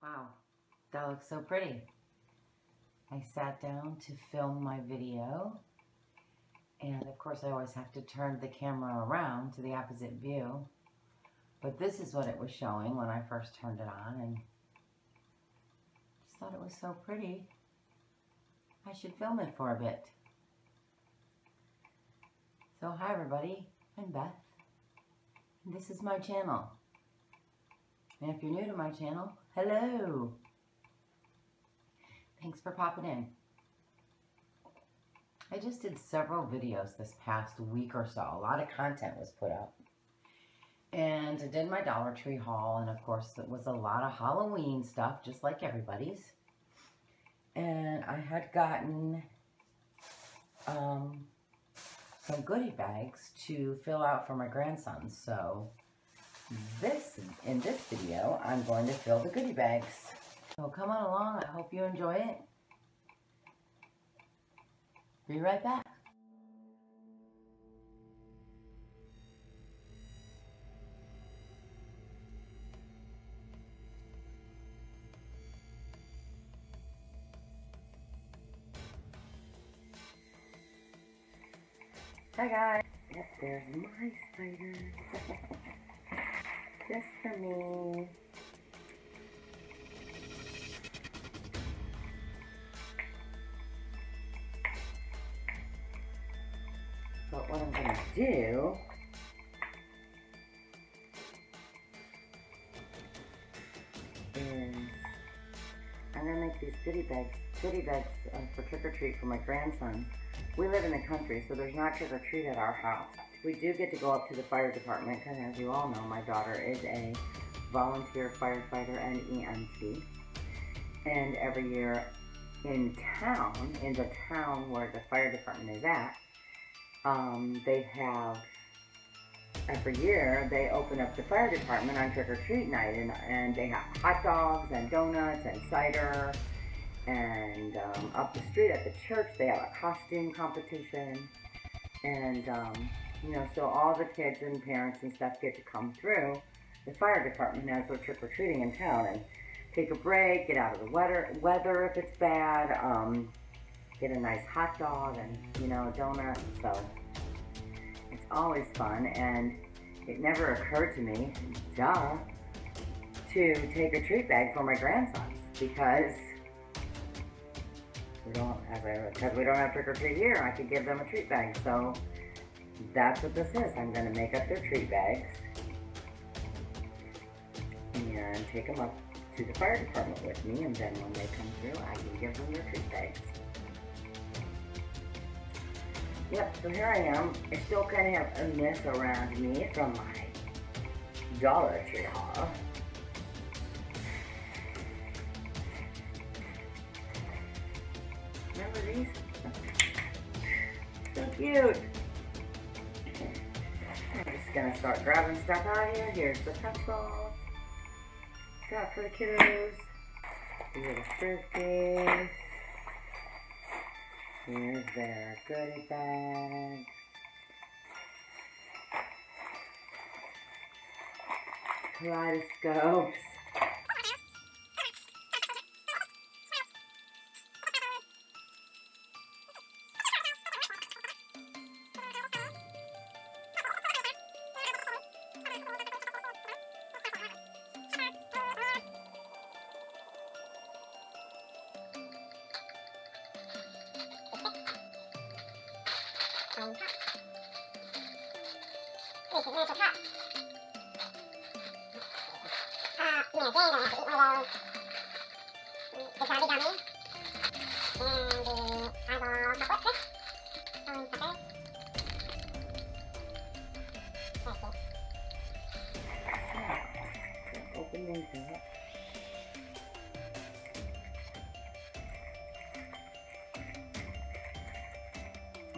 Wow, that looks so pretty. I sat down to film my video, and of course I always have to turn the camera around to the opposite view, but this is what it was showing when I first turned it on, and just thought it was so pretty. I should film it for a bit. So hi everybody, I'm Beth, and this is my channel. And if you're new to my channel, hello! Thanks for popping in. I just did several videos this past week or so. A lot of content was put up. And I did my Dollar Tree haul, and of course it was a lot of Halloween stuff, just like everybody's. And I had gotten some goodie bags to fill out for my grandson. So in this video, I'm going to fill the goodie bags. So come on along. I hope you enjoy it. Be right back. Hi guys. Yep, there's my spiders. Just for me. But what I'm going to do is I'm going to make these goodie bags for trick-or-treat for my grandson. We live in the country, so there's not trick-or-treat at our house. We do get to go up to the fire department, because as you all know, my daughter is a volunteer firefighter and EMT. And every year in the town where the fire department is at, they have, every year, they open up the fire department on trick-or-treat night, and they have hot dogs and donuts and cider, and up the street at the church, they have a costume competition, and, you know, so all the kids and parents and stuff get to come through the fire department as we're trick-or-treating in town, and take a break, get out of the weather if it's bad, get a nice hot dog and, you know, a donut. So it's always fun, and it never occurred to me, to take a treat bag for my grandsons, because we don't have trick or treat here. I could give them a treat bag. So that's what this is. I'm going to make up their treat bags and take them up to the fire department with me, and then when they come through, I can give them their treat bags. Yep, so here I am. I still kind of have a mess around me from my Dollar Tree haul. Remember these? So cute. I'm just gonna start grabbing stuff out here. Here's the pencils. Got for the kiddos. These are the Frisbees. Here's their goodie bag. Kaleidoscopes. Open these up.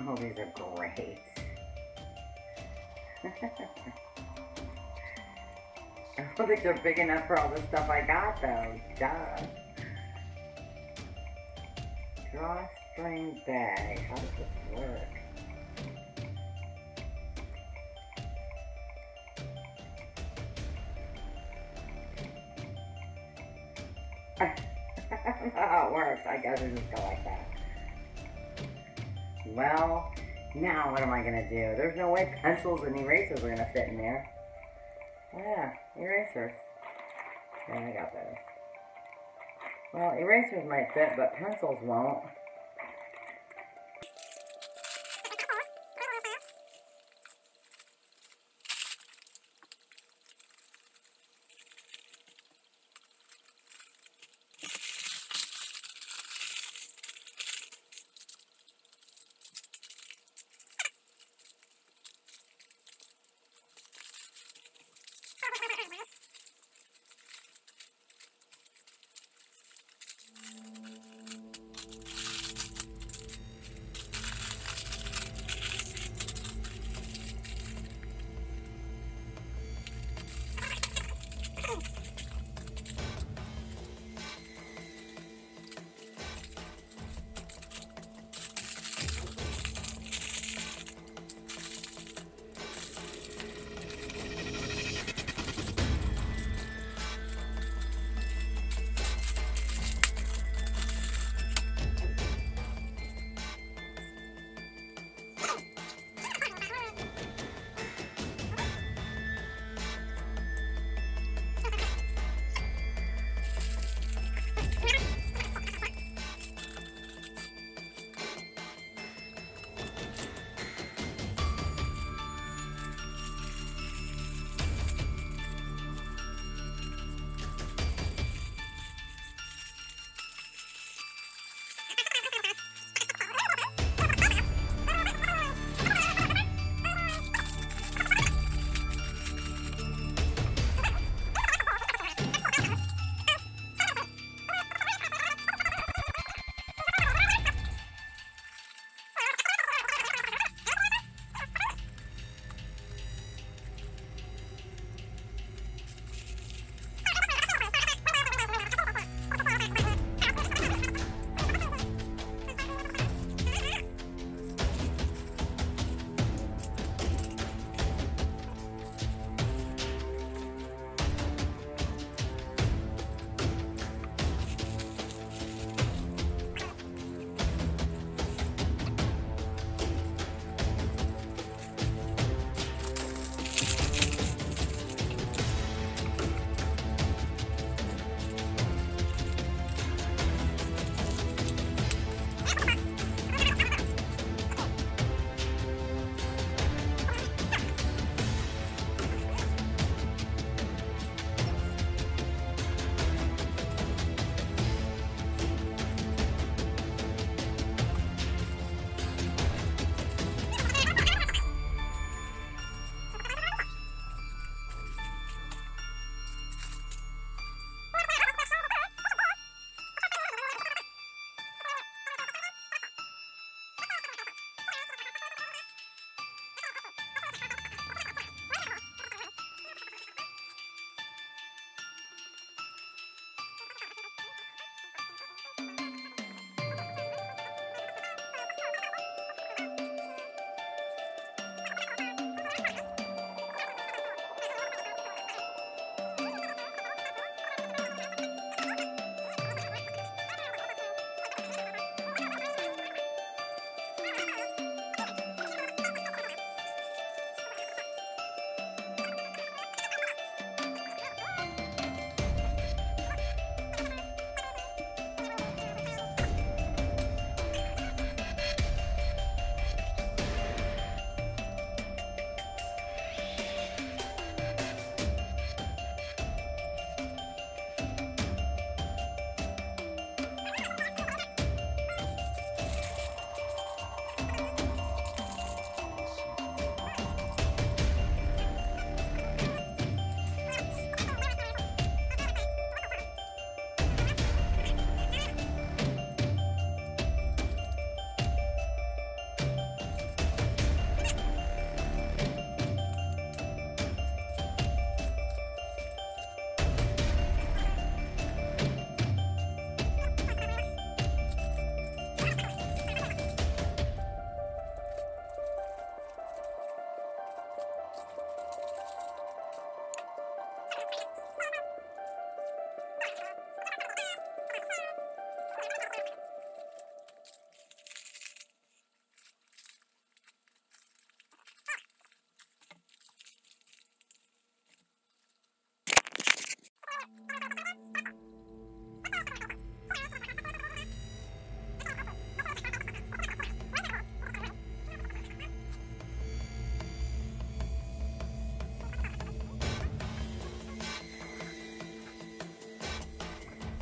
Oh, these are great. I don't think they're big enough for all the stuff I got, though. Duh. Drawstring bag. How does this work? That's not how it works. I guess it just go like that. Well, now what am I going to do? There's no way pencils and erasers are going to fit in there. Oh yeah, erasers. Yeah, I got those. Well, erasers might fit, but pencils won't.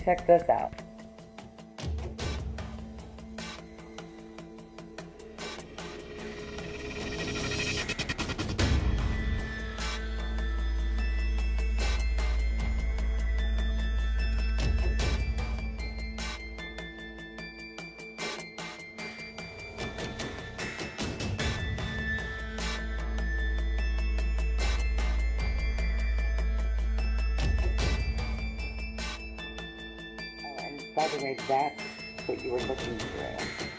Check this out. By the way, that's what you were looking through.